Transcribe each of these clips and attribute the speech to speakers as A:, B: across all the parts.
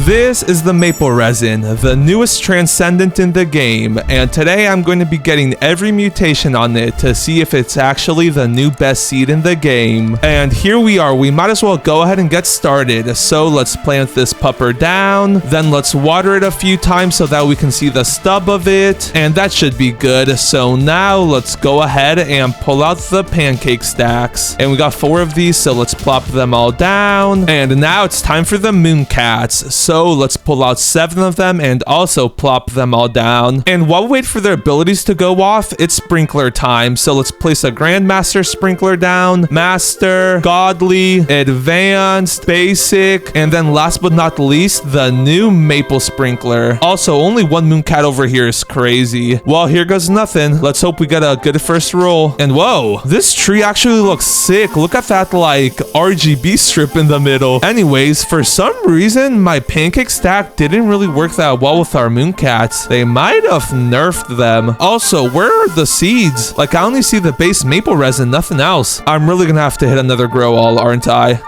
A: This is the maple resin, the newest transcendent in the game, and today I'm going to be getting every mutation on it to see if it's actually the new best seed in the game. And here we are, we might as well go ahead and get started. So let's plant this pupper down, then let's water it a few times so that we can see the stub of it, and that should be good. So now let's go ahead and pull out the pancake stacks, and we got 4 of these, so let's plop them all down. And now it's time for the mooncats, so let's pull out 7 of them and also plop them all down. And while we wait for their abilities to go off, it's sprinkler time, so let's place a grandmaster sprinkler down, master, godly, advanced, basic, and then last but not least, the new maple sprinkler. Also, only 1 mooncat over here is crazy. Well, here goes nothing. Let's hope we get a good first roll. And whoa, this tree actually looks sick. Look at that like RGB strip in the middle. Anyways, for some reason my pancake stack didn't really work that well with our mooncats. They might have nerfed them. Also, where are the seeds? Like, I only see the base maple resin, nothing else. I'm really gonna have to hit another grow all, aren't I?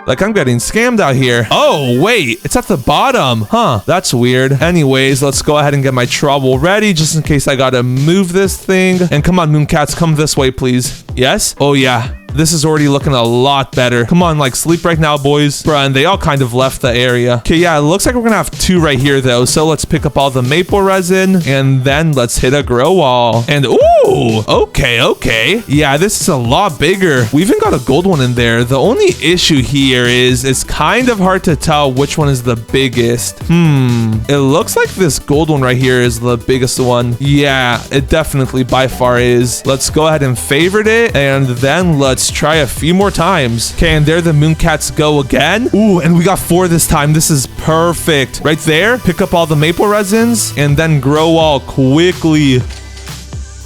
A: Like, I'm getting scammed out here. Oh, wait, it's at the bottom. Huh, that's weird. Anyways, let's go ahead and get my trowel ready just in case I gotta move this thing. And come on, mooncats, come this way, please. Yes? Oh, yeah. This is already looking a lot better. Come on, like, sleep right now, boys. Bruh, and they all kind of left the area. Okay, yeah, it looks like we're gonna have 2 right here, though. So let's pick up all the maple resin, and then let's hit a grow wall. And, ooh, okay. Yeah, this is a lot bigger. We even got a gold one in there. The only issue here is it's kind of hard to tell which one is the biggest. It looks like this gold one right here is the biggest one. Yeah, it definitely by far is. Let's go ahead and favorite it, and then let's try a few more times. Okay, and there the mooncats go again. Ooh, and we got 4 this time. This is perfect. Right there, pick up all the maple resins and then grow all quickly.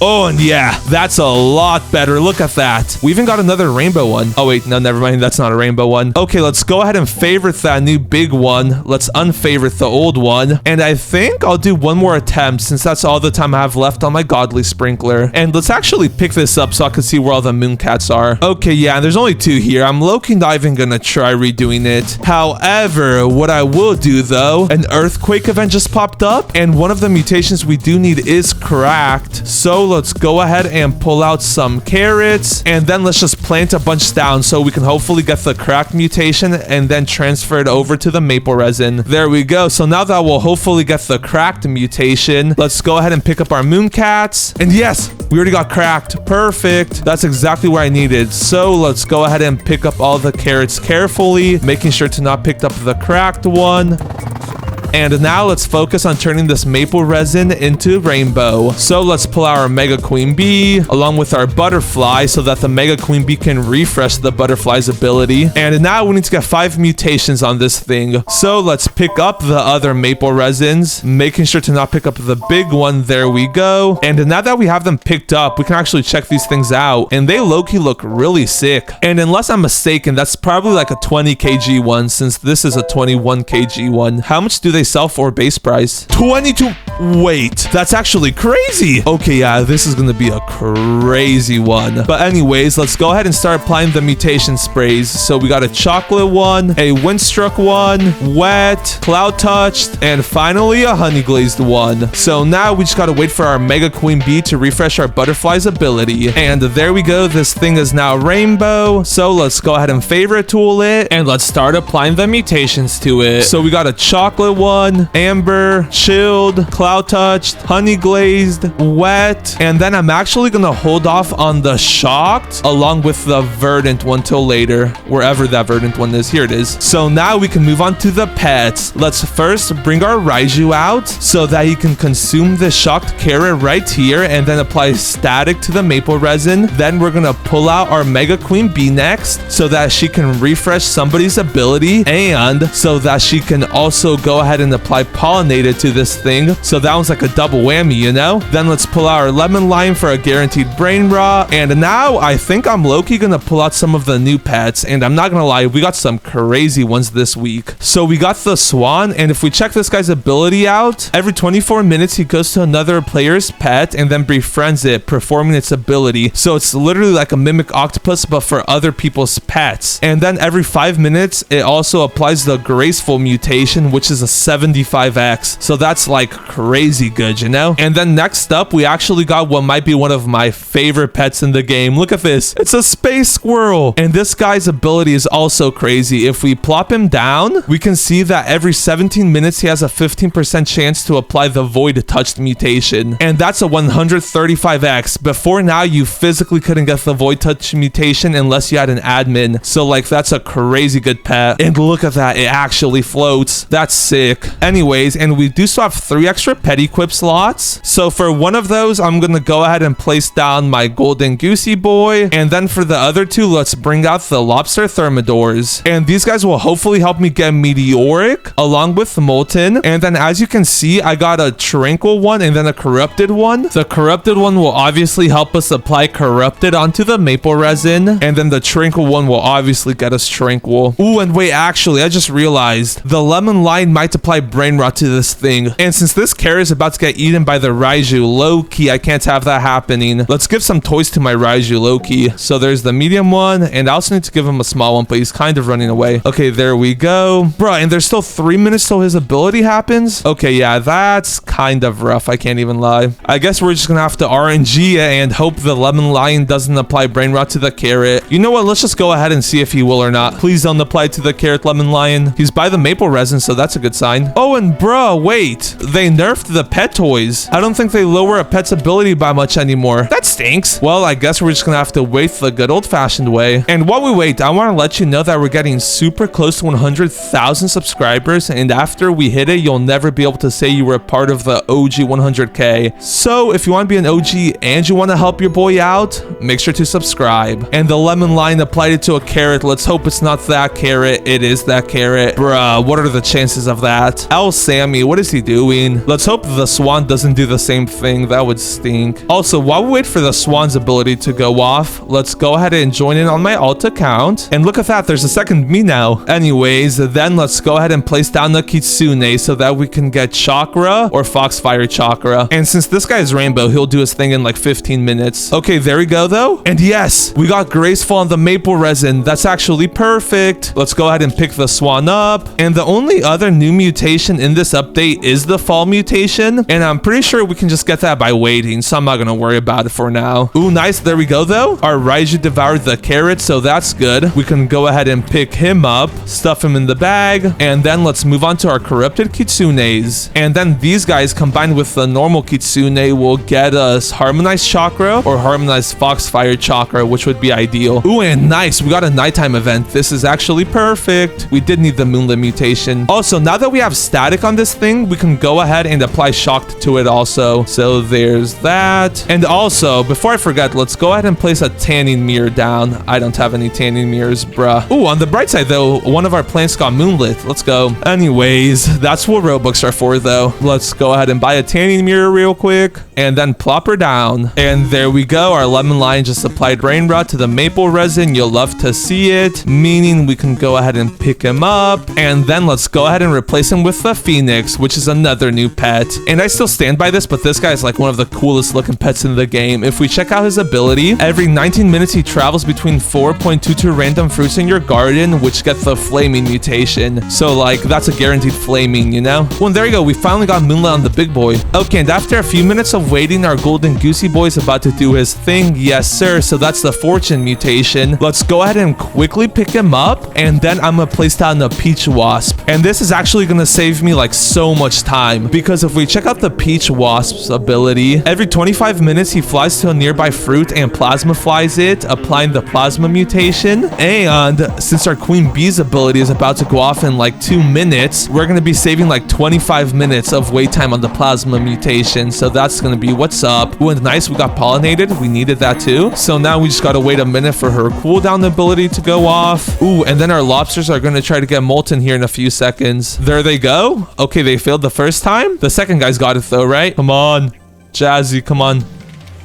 A: Oh, and yeah, that's a lot better. Look at that. We even got another rainbow one. Oh, wait, no, never mind. That's not a rainbow one. Okay, let's go ahead and favorite that new big one. Let's unfavorite the old one. And I think I'll do 1 more attempt since that's all the time I have left on my godly sprinkler. And let's actually pick this up so I can see where all the mooncats are. Okay, yeah, there's only 2 here. I'm low-key not even gonna try redoing it. However, what I will do, though, an earthquake event just popped up, and one of the mutations we do need is cracked. So let's go ahead and pull out some carrots, and then let's just plant a bunch down so we can hopefully get the cracked mutation and then transfer it over to the maple resin. There we go. So now that we'll hopefully get the cracked mutation, let's go ahead and pick up our mooncats. And yes, we already got cracked. Perfect. That's exactly what I needed. So let's go ahead and pick up all the carrots carefully, making sure to not pick up the cracked one. And now let's focus on turning this maple resin into rainbow. So let's pull our mega queen bee along with our butterfly so that the mega queen bee can refresh the butterfly's ability. And now we need to get 5 mutations on this thing. So let's pick up the other maple resins, making sure to not pick up the big one. There we go. And now that we have them picked up, we can actually check these things out. And they low-key look really sick. And unless I'm mistaken, that's probably like a 20 kg one since this is a 21 kg one. How much do they sell for base price? 22. Wait, that's actually crazy. Okay, yeah, this is gonna be a crazy one. But anyways, let's go ahead and start applying the mutation sprays. So we got a chocolate one, a windstruck one, wet, cloud touched, and finally a honey glazed one. So now we just gotta wait for our mega queen bee to refresh our butterfly's ability. And there we go. This thing is now rainbow. So let's go ahead and favorite tool it, and let's start applying the mutations to it. So we got a chocolate one, amber, chilled, cloud touched, honey glazed, wet, and then I'm actually gonna hold off on the shocked along with the verdant one till later, wherever that verdant one is. Here it is. So now we can move on to the pets. Let's first bring our Raiju out so that he can consume the shocked carrot right here and then apply static to the maple resin. Then we're gonna pull out our mega queen bee next so that she can refresh somebody's ability and so that she can also go ahead ahead and apply pollinated to this thing. So that one's like a double whammy, you know? Then let's pull out our lemon lime for a guaranteed brain rot. And now I think I'm low-key gonna pull out some of the new pets. And I'm not gonna lie, we got some crazy ones this week. So we got the swan, and if we check this guy's ability out, every 24 minutes he goes to another player's pet and then befriends it, performing its ability. So it's literally like a mimic octopus, but for other people's pets. And then every 5 minutes, it also applies the graceful mutation, which is a 75x. So that's like crazy good, you know? And then next up, we actually got what might be one of my favorite pets in the game. Look at this. It's a space squirrel. And this guy's ability is also crazy. If we plop him down, we can see that every 17 minutes, he has a 15% chance to apply the void touched mutation. And that's a 135x. Before now, you physically couldn't get the void touch mutation unless you had an admin. So like, that's a crazy good pet. And look at that. It actually floats. That's sick. Anyways, and we do still have 3 extra pet equip slots. So for one of those, I'm going to go ahead and place down my golden goosey boy. And then for the other 2, let's bring out the lobster thermidors. And these guys will hopefully help me get meteoric along with molten. And then as you can see, I got a tranquil one and then a corrupted one. The corrupted one will obviously help us apply corrupted onto the maple resin. And then the tranquil one will obviously get us tranquil. Ooh, and wait, actually, I just realized the lemon line might apply brain rot to this thing. And since this carrot is about to get eaten by the Raiju, low-key, I can't have that happening. Let's give some toys to my Raiju, low-key. So there's the medium one, and I also need to give him a small one, but he's kind of running away. Okay, there we go. Bruh, and there's still 3 minutes till his ability happens? Okay, yeah, that's kind of rough. I can't even lie. I guess we're just gonna have to RNG and hope the lemon lion doesn't apply brain rot to the carrot. You know what? Let's just go ahead and see if he will or not. Please don't apply to the carrot lemon lion. He's by the maple resin, so that's a good sign. Oh, and bruh, wait. They nerfed the pet toys. I don't think they lower a pet's ability by much anymore. That stinks. Well, I guess we're just gonna have to wait the good old-fashioned way. And while we wait, I want to let you know that we're getting super close to 100,000 subscribers, and after we hit it, you'll never be able to say you were a part of the OG 100K. So if you want to be an OG and you want to help your boy out, make sure to subscribe. And the lemon line applied it to a carrot. Let's hope it's not that carrot. It is that carrot. Bruh, what are the chances of that? El Sammy, what is he doing? Let's hope the swan doesn't do the same thing. That would stink. Also, while we wait for the swan's ability to go off, let's go ahead and join in on my alt account. And look at that, there's a second me now. Anyways, then let's go ahead and place down the Kitsune so that we can get chakra or foxfire chakra. And since this guy is rainbow, he'll do his thing in like 15 minutes. Okay, there we go though. And yes, we got graceful on the maple resin. That's actually perfect. Let's go ahead and pick the swan up. And the only other new mutation in this update is the fall mutation. And I'm pretty sure we can just get that by waiting, so I'm not gonna worry about it for now. Ooh, nice. There we go though. Our Raiju devoured the carrot, so that's good. We can go ahead and pick him up, stuff him in the bag, and then let's move on to our corrupted Kitsunes. And then these guys combined with the normal Kitsune will get us harmonized chakra or harmonized foxfire chakra, which would be ideal. Ooh, and nice. We got a nighttime event. This is actually perfect. We did need the moonlit mutation. Also, now that we have static on this thing, we can go ahead and apply shocked to it also. So there's that. And also, before I forget, let's go ahead and place a tanning mirror down. I don't have any tanning mirrors, bruh. Ooh, on the bright side though, one of our plants got moonlit. Let's go. Anyways, that's what Robux are for though. Let's go ahead and buy a tanning mirror real quick and then plop her down. And there we go. Our lemon lion just applied rain rot to the maple resin. You'll love to see it, meaning we can go ahead and pick him up. And then let's go ahead and replace him with the phoenix, which is another new pet. And I still stand by this, but this guy is like one of the coolest looking pets in the game. If we check out his ability, every 19 minutes he travels between 4.22 random fruits in your garden, which get the flaming mutation. So like, that's a guaranteed flaming, you know? Well, there you go. We finally got moonlight on the big boy. Okay, and after a few minutes of waiting, our golden goosey boy is about to do his thing. Yes, sir. So that's the fortune mutation. Let's go ahead and quickly pick him up, and then I'm gonna place down the peach wasp. And this is actually gonna save me like so much time, because if we check out the peach wasp's ability, every 25 minutes he flies to a nearby fruit and plasma flies it, applying the plasma mutation. And since our queen bee's ability is about to go off in like 2 minutes, we're gonna be saving like 25 minutes of wait time on the plasma mutation. So that's gonna be what's up. Ooh, and nice, we got pollinated. We needed that too. So now we just gotta wait a minute for her cooldown ability to go off. Ooh, and then our lobsters are gonna try to get molten here in a few seconds. There There they go. Okay, they failed the first time. The second guy's got it though, right? Come on. Jazzy, come on.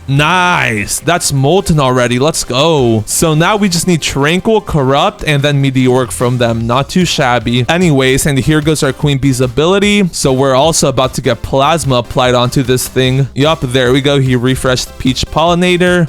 A: Nice. That's molten already. Let's go. So now we just need Tranquil, Corrupt, and then Meteoric from them. Not too shabby. Anyways, and here goes our Queen Bee's ability. So we're also about to get Plasma applied onto this thing. Yup, there we go. He refreshed Peach Pollinator.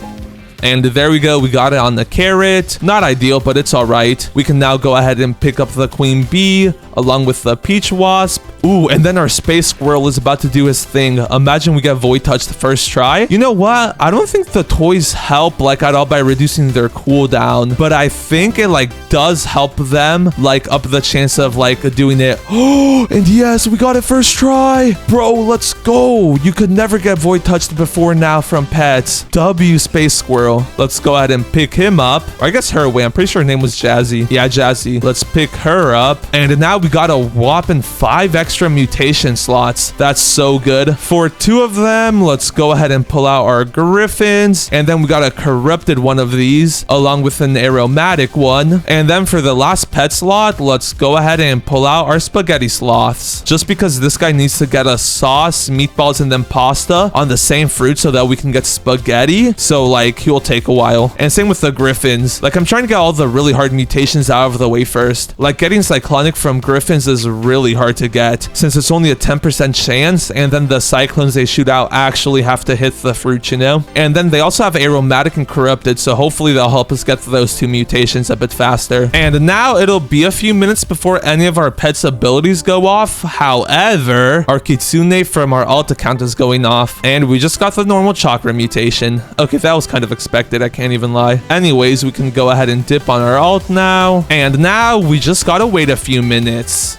A: And there we go. We got it on the carrot. Not ideal, but it's all right. We can now go ahead and pick up the Queen Bee along with the Peach Wasp. Ooh, and then our Space Squirrel is about to do his thing. Imagine we get Void Touch the first try. You know what? I don't think the toys help like at all by reducing their cooldown, but I think it like does help them like up the chance of like doing it. Oh, and yes, we got it first try. Bro, let's go. You could never get Void Touched before now from pets. W Space Squirrel. Let's go ahead and pick him up. Or I guess her. Wait, I'm pretty sure her name was Jazzy. Yeah, Jazzy. Let's pick her up. And now we got a whopping 5 extra mutation slots. That's so good. For 2 of them, let's go ahead and pull out our Griffins. And then we got a corrupted one of these along with an aromatic one. And then for the last pet slot, let's go ahead and pull out our spaghetti sloths. Just because this guy needs to get a sauce, meatballs, and then pasta on the same fruit so that we can get spaghetti. So like he'll take a while. And same with the Griffins. Like I'm trying to get all the really hard mutations out of the way first. Like getting Cyclonic from Griffins is really hard to get since it's only a 10% chance, and then the Cyclones they shoot out actually have to hit the fruit, you know? And then they also have Aromatic and Corrupted, so hopefully they'll help us get those 2 mutations a bit faster. And now it'll be a few minutes before any of our pets' abilities go off. However, our Kitsune from our alt account is going off, and we just got the normal chakra mutation. Okay, that was kind of expected, I can't even lie. Anyways, we can go ahead and dip on our alt now. And now we just gotta wait a few minutes.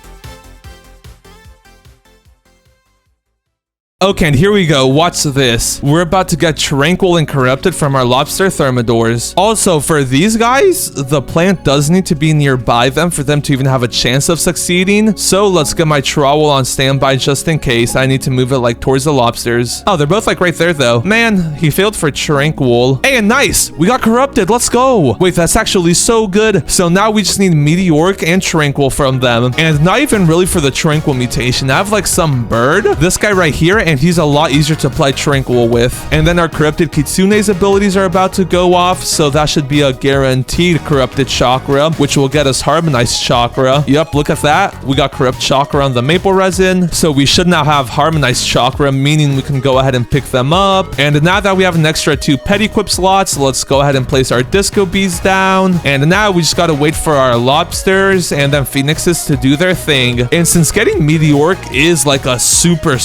A: Okay, and here we go. Watch this. We're about to get Tranquil and Corrupted from our Lobster Thermidors. Also, for these guys, the plant does need to be nearby them for them to even have a chance of succeeding. So let's get my Trowel on standby just in case. I need to move it like towards the lobsters. Oh, they're both like right there though. Man, he failed for Tranquil. Hey, and nice! We got Corrupted. Let's go. Wait, that's actually so good. So now we just need Meteoric and Tranquil from them. And not even really for the Tranquil mutation. I have like some bird. This guy right here, and he's a lot easier to apply Tranquil with. And then our Corrupted Kitsune's abilities are about to go off, so that should be a guaranteed Corrupted Chakra, which will get us Harmonized Chakra. Yep, look at that. We got Corrupt Chakra on the Maple Resin, so we should now have Harmonized Chakra, meaning we can go ahead and pick them up. And now that we have an extra 2 pet equip slots, let's go ahead and place our Disco Bees down. And now we just gotta wait for our Lobsters and then Phoenixes to do their thing. And since getting Meteoric is like a super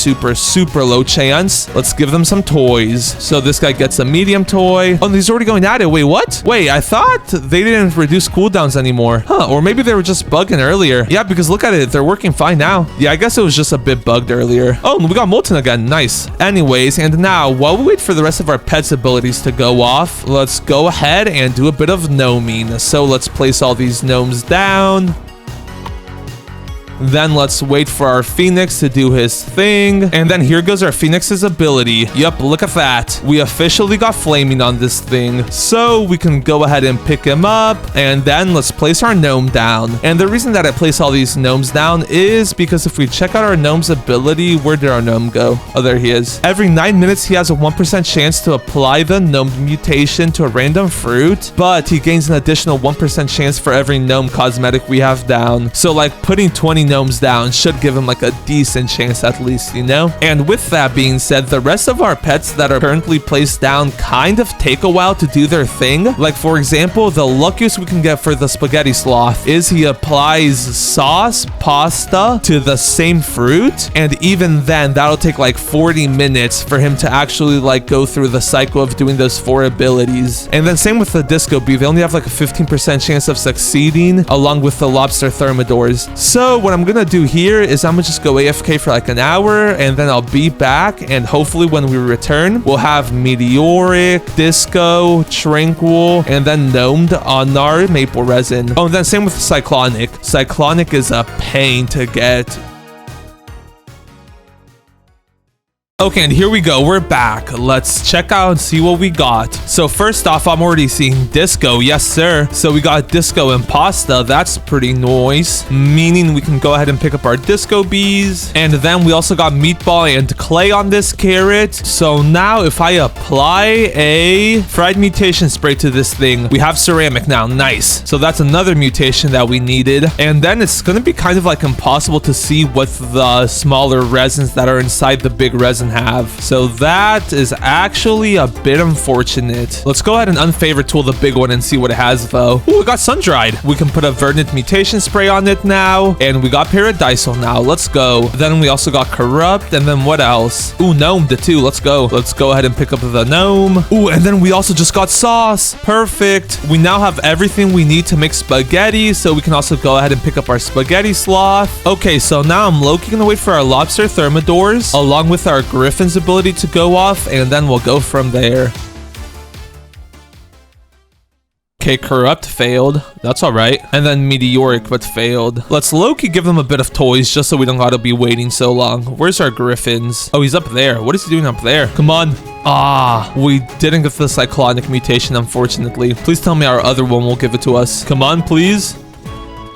A: low chance, let's give them some toys. So this guy gets a medium toy. Oh, he's already going at it. Wait, what? Wait, I thought they didn't reduce cooldowns anymore. Huh, or maybe they were just bugging earlier. Yeah, because look at it. They're working fine now. Yeah, I guess it was just a bit bugged earlier. Oh, we got Molten again. Nice. Anyways, and now while we wait for the rest of our pets' abilities to go off, let's go ahead and do a bit of gnoming. So let's place all these gnomes down. Then let's wait for our Phoenix to do his thing. And then here goes our Phoenix's ability. Yep, look at that. We officially got Flaming on this thing. So we can go ahead and pick him up. And then let's place our gnome down. And the reason that I place all these gnomes down is because if we check out our gnome's ability, where did our gnome go? Oh, there he is. Every 9 minutes, he has a 1% chance to apply the gnome mutation to a random fruit, but he gains an additional 1% chance for every gnome cosmetic we have down. So like putting 20 gnomes down should give him like a decent chance at least, you know? And with that being said, the rest of our pets that are currently placed down kind of take a while to do their thing. Like for example, the luckiest we can get for the Spaghetti Sloth is he applies sauce, pasta to the same fruit. And even then, that'll take like 40 minutes for him to actually like go through the cycle of doing those 4 abilities. And then same with the Disco Bee, they only have like a 15% chance of succeeding along with the Lobster Thermidors. So what I'm gonna do here is I'm gonna just go AFK for like an hour and then I'll be back, and hopefully when we return we'll have Meteoric, Disco, Tranquil, and then Gnomed on our Maple Resin. Oh, and then same with Cyclonic. Cyclonic is a pain to get. Okay, and here we go. We're back. Let's check out and see what we got. So first off, I'm already seeing disco. Yes, sir. So we got disco and pasta. That's pretty nice. Meaning we can go ahead and pick up our disco bees. And then we also got meatball and clay on this carrot. So now if I apply a fried mutation spray to this thing, we have ceramic now. Nice. So that's another mutation that we needed. And then it's going to be kind of like impossible to see what the smaller resins that are inside the big resin have. So that is actually a bit unfortunate. Let's go ahead and unfavorite tool the big one and see what it has though. Ooh, we got sun-dried. We can put a verdant mutation spray on it now. And we got paradisal now. Let's go. Then we also got corrupt. And then what else? Ooh, gnome the two. Let's go. Let's go ahead and pick up the gnome. Ooh, and then we also just got sauce. Perfect. We now have everything we need to make spaghetti. So we can also go ahead and pick up our spaghetti sloth. Okay, so now I'm low-key gonna wait for our lobster thermidors along with our Griffin's ability to go off, and then we'll go from there. Okay, corrupt failed. That's all right. And then meteoric, but failed. Let's low-key give them a bit of toys just so we don't gotta be waiting so long. Where's our Griffins? Oh, he's up there. What is he doing up there? Come on. Ah, we didn't get the cyclonic mutation, unfortunately. Please tell me our other one will give it to us. Come on, please.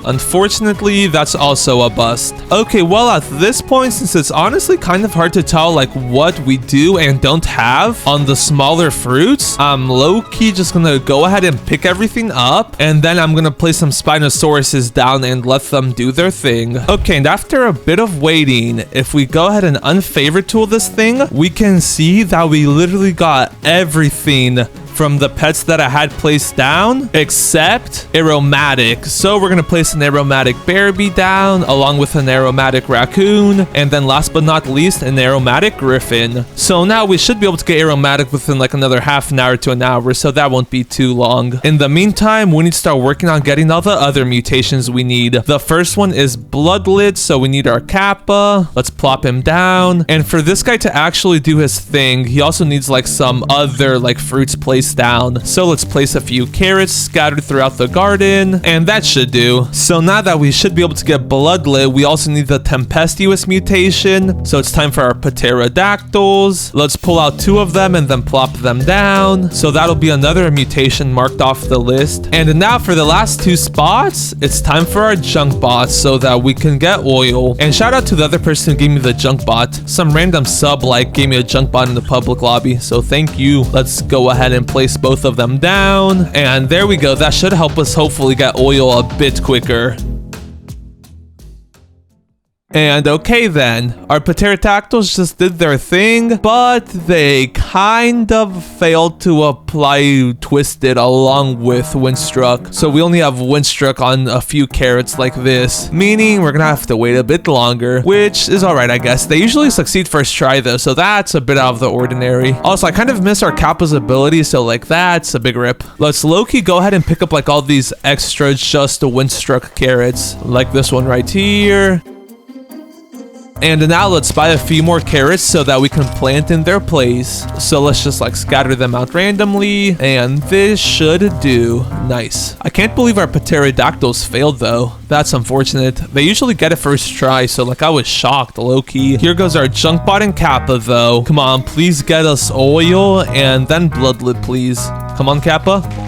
A: Unfortunately, that's also a bust. Okay, well, at this point, since it's honestly kind of hard to tell like what we do and don't have on the smaller fruits, I'm low-key just gonna go ahead and pick everything up, and then I'm gonna place some Spinosauruses down and let them do their thing. Okay, and after a bit of waiting, if we go ahead and unfavorite tool this thing, we can see that we literally got everything from the pets that I had placed down, except aromatic. So we're gonna place an aromatic bearby down, along with an aromatic raccoon, and then last but not least, an aromatic griffin. So now we should be able to get aromatic within like another half an hour to an hour, so that won't be too long. In the meantime, we need to start working on getting all the other mutations we need. The first one is bloodlet, so we need our kappa. Let's plop him down. And for this guy to actually do his thing, he also needs like some other like fruits placed down. So let's place a few carrots scattered throughout the garden, and that should do. So now that we should be able to get bloodlet, we also need the tempestuous mutation. So it's time for our pterodactyls. Let's pull out 2 of them and then plop them down. So that'll be another mutation marked off the list. And now for the last 2 spots, it's time for our junk bots so that we can get oil. And shout out to the other person who gave me the junk bot. Some random sub like gave me a junk bot in the public lobby, so thank you. Let's go ahead and place both of them down, and there we go. That should help us hopefully get oil a bit quicker. And okay then, our pterodactyls just did their thing, but they kind of failed to apply Twisted along with Windstruck. So we only have Windstruck on a few carrots like this, meaning we're gonna have to wait a bit longer, which is alright, I guess. They usually succeed first try though, so that's a bit out of the ordinary. Also, I kind of miss our Kappa's ability, so like that's a big rip. Let's low-key go ahead and pick up like all these extra just Windstruck carrots, like this one right here. And now let's buy a few more carrots so that we can plant in their place. So let's just like scatter them out randomly, and this should do. Nice. I can't believe our pterodactyls failed though. That's unfortunate. They usually get it first try, so like I was shocked, low-key. Here goes our junk bot and Kappa though. Come on, please get us oil and then bloodlet, please. Come on, Kappa.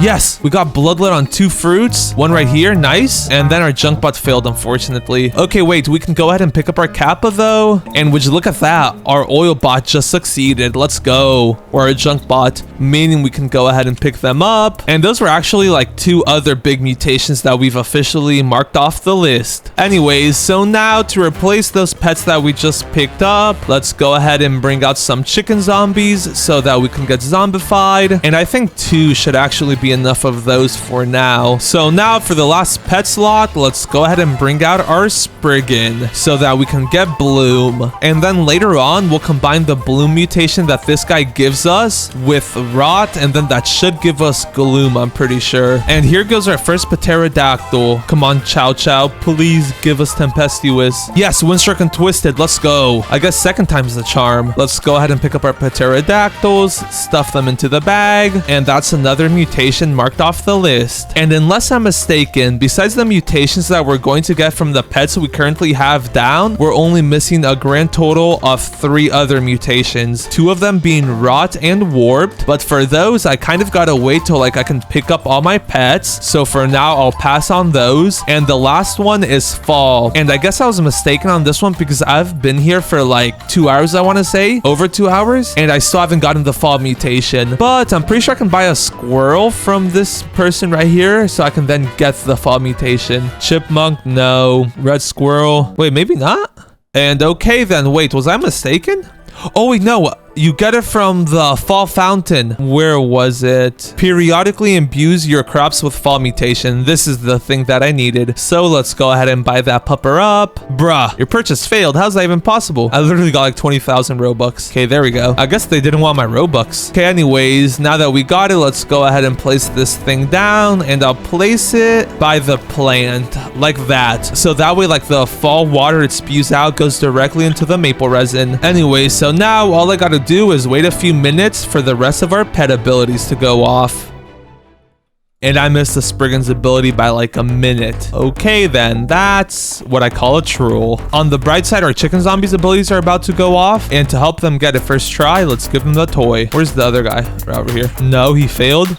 A: Yes, we got bloodlet on 2 fruits, one right here, nice. And then our junk bot failed, unfortunately. Okay, wait, we can go ahead and pick up our Kappa though. And would you look at that, our oil bot just succeeded. Let's go. Or our junk bot, meaning we can go ahead and pick them up. And those were actually like 2 other big mutations that we've officially marked off the list. Anyways, so now to replace those pets that we just picked up, let's go ahead and bring out some chicken zombies so that we can get zombified. And I think 2 should actually be enough of those for now. So now for the last pet slot, let's go ahead and bring out our Spriggan so that we can get Bloom. And then later on, we'll combine the Bloom mutation that this guy gives us with Rot, and then that should give us Gloom, I'm pretty sure. And here goes our first pterodactyl. Come on, Chow Chow, please give us Tempestuous. Yes, Windstruck and Twisted, let's go. I guess second time's the charm. Let's go ahead and pick up our pterodactyls, stuff them into the bag, and that's enough another mutation marked off the list. And unless I'm mistaken, besides the mutations that we're going to get from the pets we currently have down, we're only missing a grand total of 3 other mutations, 2 of them being rot and warped. But for those, I kind of gotta wait till like I can pick up all my pets. So for now, I'll pass on those. And the last one is fall. And I guess I was mistaken on this one because I've been here for like 2 hours, I want to say, over 2 hours, and I still haven't gotten the fall mutation. But I'm pretty sure I can buy a squirrel from this person right here, so I can then get the fall mutation. Chipmunk, no. Red squirrel, wait, maybe not. And okay then, wait, was I mistaken? Oh wait, no. You get it from the fall fountain. Where was it? Periodically imbues your crops with fall mutation. This is the thing that I needed. So let's go ahead and buy that pupper up. Bruh, your purchase failed. How's that even possible? I literally got like 20,000 Robux. Okay, there we go. I guess they didn't want my Robux. Okay, anyways, now that we got it, let's go ahead and place this thing down, and I'll place it by the plant like that. So that way, like the fall water it spews out goes directly into the maple resin. Anyway, so now all I gotta do is wait a few minutes for the rest of our pet abilities to go off. And I missed the Spriggan's ability by like a minute. Okay then, that's what I call a troll. On the bright side, our chicken zombies abilities are about to go off, and to help them get it first try, let's give them the toy. Where's the other guy? Right over here. No, he failed.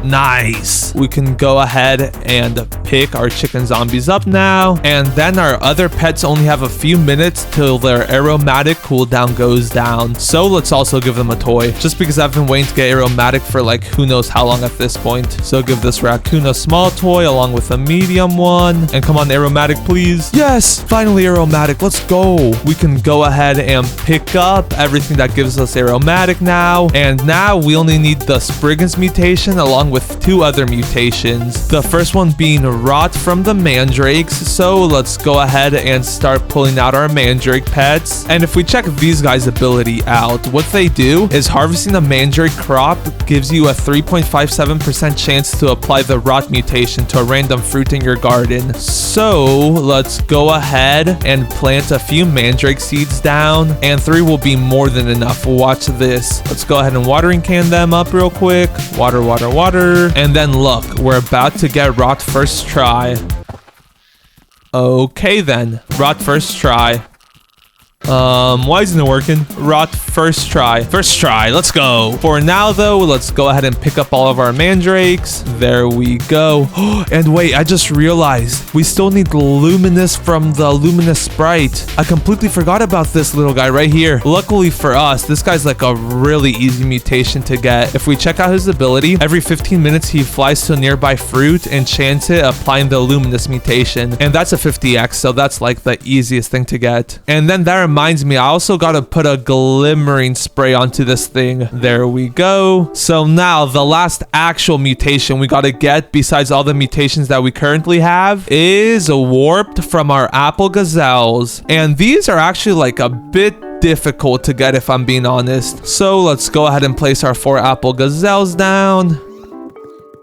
A: Nice. We can go ahead and pick our chicken zombies up now. And then our other pets only have a few minutes till their aromatic cooldown goes down. So let's also give them a toy, just because I've been waiting to get aromatic for like who knows how long at this point. So give this raccoon a small toy along with a medium one. And come on, aromatic, please. Yes, finally aromatic. Let's go. We can go ahead and pick up everything that gives us aromatic now. And now we only need the Spriggan's mutation along with 2 other mutations. The first one being rot from the mandrakes. So let's go ahead and start pulling out our mandrake pets. And if we check these guys' ability out, what they do is harvesting a mandrake crop gives you a 3.57% chance to apply the rot mutation to a random fruit in your garden. So let's go ahead and plant a few mandrake seeds down, and 3 will be more than enough. Watch this. Let's go ahead and watering can them up real quick. Water, water, water. And then look, we're about to get rot first try. Okay then, rot first try. Why isn't it working? Rot first try. First try, let's go. For now though, let's go ahead and pick up all of our mandrakes. There we go. And wait, I just realized we still need luminous from the luminous sprite. I completely forgot about this little guy right here. Luckily for us, this guy's like a really easy mutation to get. If we check out his ability, every 15 minutes he flies to a nearby fruit and chants it, applying the luminous mutation. And that's a 50x, so that's like the easiest thing to get. And then that reminds me, I also gotta put a glimmering spray onto this thing. There we go. So now the last actual mutation we gotta get, besides all the mutations that we currently have, is warped from our apple gazelles. And these are actually like a bit difficult to get if I'm being honest. So let's go ahead and place our 4 apple gazelles down.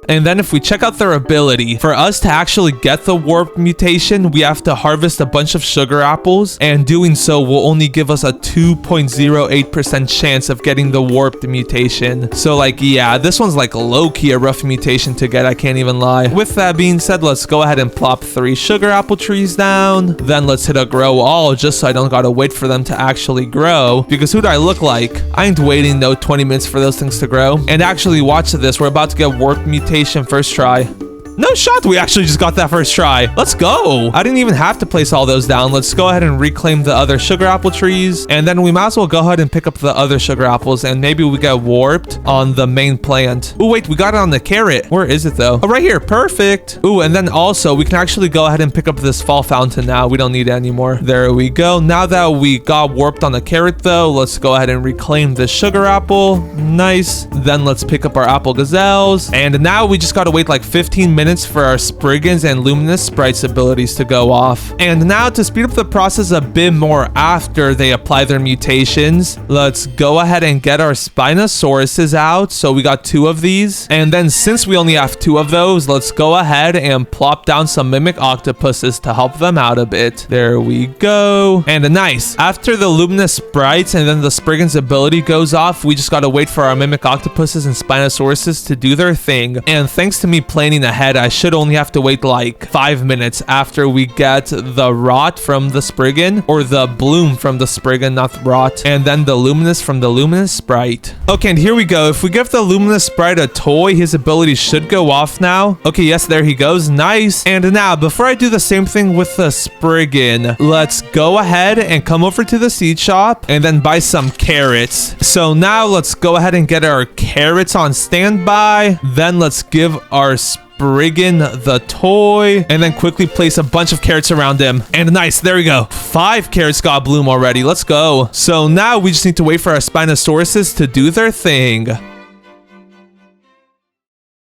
A: And then if we check out their ability, for us to actually get the warped mutation, we have to harvest a bunch of sugar apples, and doing so will only give us a 2.08% chance of getting the warped mutation. So like, yeah, this one's like low-key a rough mutation to get, I can't even lie. With that being said, let's go ahead and plop 3 sugar apple trees down. Then let's hit a grow all, just so I don't gotta wait for them to actually grow, because who do I look like? I ain't waiting no 20 minutes for those things to grow. And actually, watch this, we're about to get warped mutation first try. No shot, we actually just got that first try. Let's go. I didn't even have to place all those down. Let's go ahead and reclaim the other sugar apple trees, and then we might as well go ahead and pick up the other sugar apples, and maybe we get warped on the main plant. Oh wait, we got it on the carrot. Where is it though? Oh, right here. Perfect. Oh, and then also we can actually go ahead and pick up this fall fountain now. We don't need it anymore. There we go. Now that we got warped on the carrot though, let's go ahead and reclaim the sugar apple. Nice. Then let's pick up our apple gazelles, and now we just gotta wait like 15 minutes minutes for our Spriggans and Luminous Sprites abilities to go off. And now to speed up the process a bit more after they apply their mutations, let's go ahead and get our Spinosauruses out. So we got 2 of these. And then since we only have 2 of those, let's go ahead and plop down some Mimic Octopuses to help them out a bit. There we go. And nice. After the Luminous Sprites and then the Spriggans ability goes off, we just gotta wait for our Mimic Octopuses and Spinosauruses to do their thing. And thanks to me planning ahead, I should only have to wait like 5 minutes after we get the Rot from the Spriggan, or the Bloom from the Spriggan, not the Rot, and then the Luminous from the Luminous Sprite. Okay, and here we go. If we give the Luminous Sprite a toy, his ability should go off now. Okay, yes, there he goes. Nice. And now, before I do the same thing with the Spriggan, let's go ahead and come over to the seed shop and then buy some carrots. So now let's go ahead and get our carrots on standby. Then let's give our Spriggan the toy and then quickly place a bunch of carrots around him. And nice, there we go. 5 carrots got bloom already. Let's go. So now we just need to wait for our Spinosauruses to do their thing.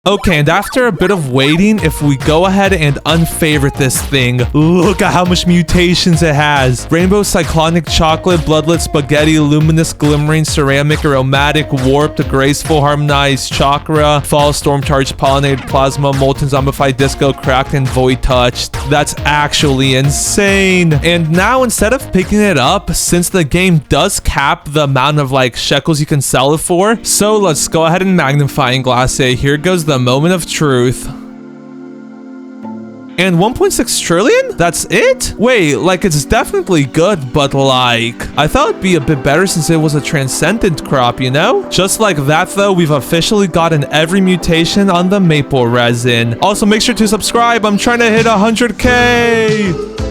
A: Okay, and after a bit of waiting, if we go ahead and unfavorite this thing, look at how much mutations it has. Rainbow, Cyclonic, Chocolate, Bloodlet, Spaghetti, Luminous, Glimmering, Ceramic, Aromatic, Warped, Graceful, Harmonized, Chakra, Fall, Storm Charge, Pollinated, Plasma, Molten, Zombified, Disco, Cracked, and Void Touched. That's actually insane. And now instead of picking it up, since the game does cap the amount of like shekels you can sell it for, so let's go ahead and magnifying glass it. Here goes the moment of truth. And 1.6 trillion? That's it? Wait, like it's definitely good, but like, I thought it'd be a bit better since it was a transcendent crop, you know? Just like that though, we've officially gotten every mutation on the maple resin. Also, make sure to subscribe. I'm trying to hit 100K.